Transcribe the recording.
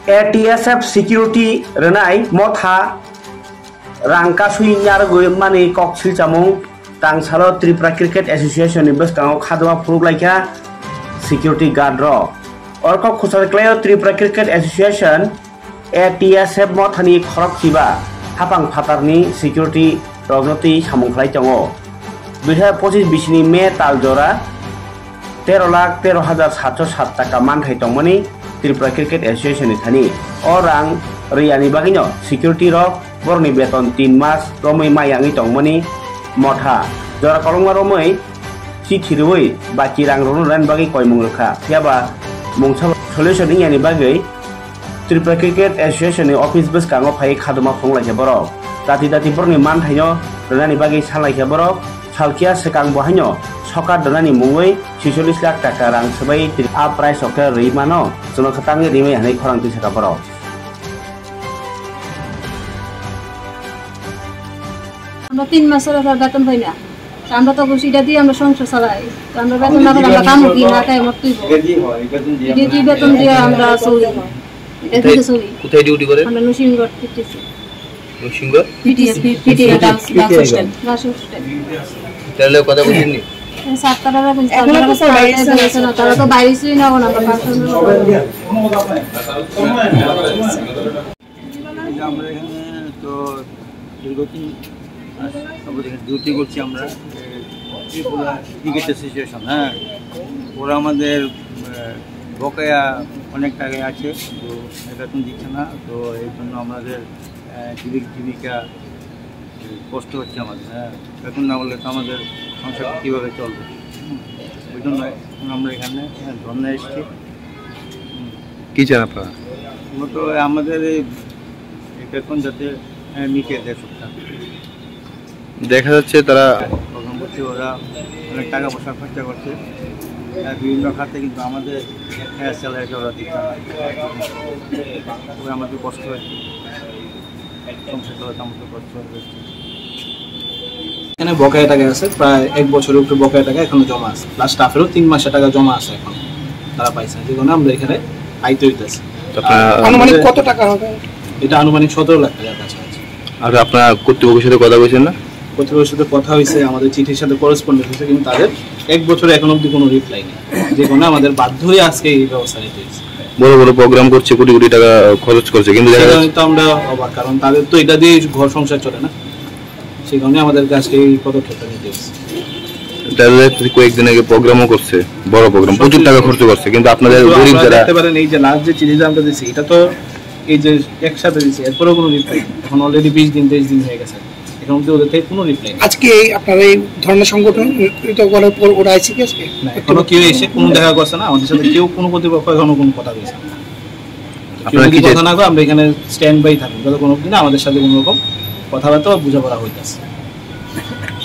ATSF security renai motha rangka sui nyar goi mani koksil chamung tang salo Tripura Cricket Association ni beskang khadwa proof laikha security guard ro orko khusal klayo Tripura Cricket Association ATSF mothani khorok siba hapang phatarni security rognoti samung khlai tongo 2025 ni May taljora 13,13,707 টাকা মানথাই তংমনি Tripura Cricket Association ni thani orang riyani bagino security ro borni beton 3 mas romoi mayangi tongmani motha jora kolongma romoi chikhirui baki rang ron bagi koimung rekha thiaba mungsa solution ni bagi Tripura Cricket Association ni office bus kango phai khaduma phonglai borok dati borni manthaino rani bagi salai borok salkia sekang bohanyo sokar donani mungoi 46 lakh টাকা rang sebai a price of rimano jono khatangi rimai hanai khorang ti saka borok আমরা 3 মাসের বেতন পাই না আমরা তো বসিটা দিয়ে আমরা সংসার চালাই আমরা বেতন না পেলে আমরা কাম কি না তাই মত তুই এটি বেতন দিয়ে আমরা চলি এটা দিয়ে চলি কোথায় ডিউটি করে আমরা নসিংগড় পিটিসি নসিংগড় পিটি ডান্স হোস্টেল তাহলে কথা বলিনি সাতটারা তারা তো বাইরে ছিল না আমরা আমরা এখানে তো দীর্ঘদিন ডিউটি করছি আমরা ত্রিপুরা ক্রিকেট অ্যাসোসিয়েশন হ্যাঁ ওরা আমাদের বকেয়া অনেক টাকায় আছে তো বেতন দিচ্ছে না তো এই জন্য আমাদের জীবিকা কষ্ট হচ্ছে আমাদের হ্যাঁ বেতন না বললে তো আমাদের সংসার কীভাবে চলবে ওই জন্য আমরা এখানে ধর্ণা এসেছি কী চান আপনারা মূলত আমাদের এই বেতন যাতে মিটে দেয় সপ্তাহ দেখা যাচ্ছে তারা প্রথম করছে ওরা অনেক টাকা পয়সা খরচা করছে বিভিন্ন খাতে কিন্তু আমাদের স্যালারিটা ওরা দিচ্ছে না আমাদের কষ্ট হচ্ছে সংসার চলাতে আমাদের কষ্ট হচ্ছে এখানে বকেয়া টাকা আছে প্রায় 1 বছরের উপরে বকেয়া টাকা এখনো জমা আছে প্লাস স্টাফেরও 3 মাসের টাকা জমা আছে এখন তারা পাইছে যেগুলো আমরা এখানে আইতে হইতাছে আনুমানিক কত টাকা হবে এটা আনুমানিক 17 লাখ টাকার কাছে আছে আর আপনারা কর্তৃপক্ষের সাথে কথা বলেছেন না কর্তৃপক্ষের সাথে কথা হয়েছে আমাদের চিঠির সাথে করেসপন্ডেন্স হয়েছে কিন্তু তাদের 1 বছরে এখনো অবধি কোনো রিপ্লাই নেই যেগুলো আমাদের বাধ্য হয়ে আজকে এই ব্যবস্থা নিতে হয়েছে বড় বড় প্রোগ্রাম করছে কোটি কোটি টাকা খরচ করছে কিন্তু আমরা অবাক কারণ তাদের তো এটা দিয়ে ঘর সংসার চলে না সেই কারণে আমাদের কাছে এই পদক্ষেপটা নিতে হয়েছে তাহলে কয়েকদিন আগে প্রোগ্রামও করছে বড় প্রোগ্রাম প্রচুর টাকা খরচ করছে কিন্তু আপনাদের গরিব যারা দেখতে পারেন এই যে লাস্ট যে চিঠিটা আমরা দিয়েছি এটা তো এই যে একসাথে দিয়েছি এরপরেও কোনো রিপ্লাই এখন অলরেডি 20 দিন 23 দিন হয়ে গেছে এখন অবধি ওদের থেকে কোনো রিপ্লাই আজকে আপনার এই ধর্ণা সংগঠন করার পর ওরা আইছে কি আজকে না এখনো কেউ এসে কোনো দেখা করছে না আমাদের সাথে কেউ কোনো কর্তৃপক্ষ এখনো কোনো কথা বলছে না আপনারা কি কথা না আমরা এখানে স্ট্যান্ড বাই থাকি যতক্ষণ অবধি না আমাদের সাথে কোনো রকম কথাবার্তা বোঝাপড়া হইতেছে